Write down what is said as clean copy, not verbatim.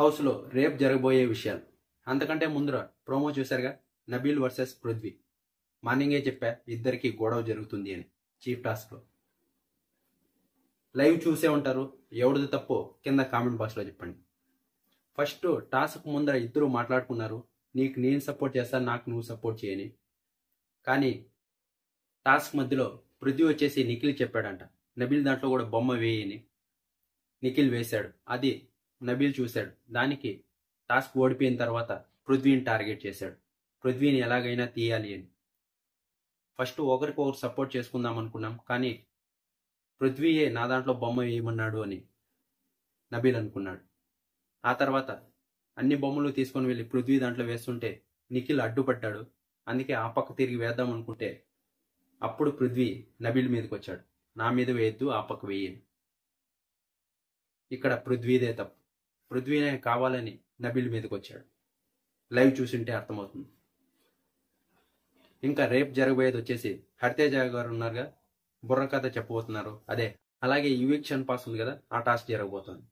హౌస్లో రేపు జరగబోయే విషయాలు. అంతకంటే ముందర ప్రోమో చూశారుగా, నబీల్ వర్సెస్ పృథ్వీ. మార్నింగే చెప్పా ఇద్దరికి గొడవ జరుగుతుంది అని చీఫ్ టాస్క్లో. లైవ్ చూసే ఉంటారు, ఎవరిది తప్పో కింద కామెంట్ బాక్స్లో చెప్పండి. ఫస్ట్ టాస్క్ ముందర ఇద్దరు మాట్లాడుకున్నారు, నీకు నేను సపోర్ట్ చేస్తాను, నాకు నువ్వు సపోర్ట్ చేయని. కానీ టాస్క్ మధ్యలో పృథ్వీ వచ్చేసి నిఖిల్ చెప్పాడంట నబీల్ దాంట్లో కూడా బొమ్మ వేయని. నిఖిల్ వేశాడు, అది నబీల్ చూశాడు. దానికి టాస్క్ ఓడిపోయిన తర్వాత పృథ్వీని టార్గెట్ చేశాడు, పృథ్వీని ఎలాగైనా తీయాలి అని. ఫస్ట్ ఒకరికొకరు సపోర్ట్ చేసుకుందాం అనుకున్నాం, కానీ పృథ్వీయే నా దాంట్లో బొమ్మ వేయమన్నాడు అని నబీల్ అనుకున్నాడు. ఆ తర్వాత అన్ని బొమ్మలు తీసుకొని వెళ్ళి పృథ్వీ దాంట్లో వేస్తుంటే నిఖిల్ అడ్డుపడ్డాడు. అందుకే ఆ పక్క తిరిగి వేద్దాం అనుకుంటే అప్పుడు పృథ్వీ నబీల్ మీదకి వచ్చాడు, నా మీద వేయద్దు, ఆ పక్క వేయని. ఇక్కడ పృథ్వీదే తప్పు, పృథ్వీనే కావాలని నబీల్ మీదకి వచ్చాడు. లైవ్ చూసింటే అర్థమవుతుంది. ఇంకా రేపు జరగబోయేది వచ్చేసి హరితేజ గారు ఉన్నారుగా, బుర్ర కథ చెప్పబోతున్నారు. అదే అలాగే ఈవిక్షన్ పాస్ ఉంది కదా, ఆ టాస్క్ జరగబోతుంది.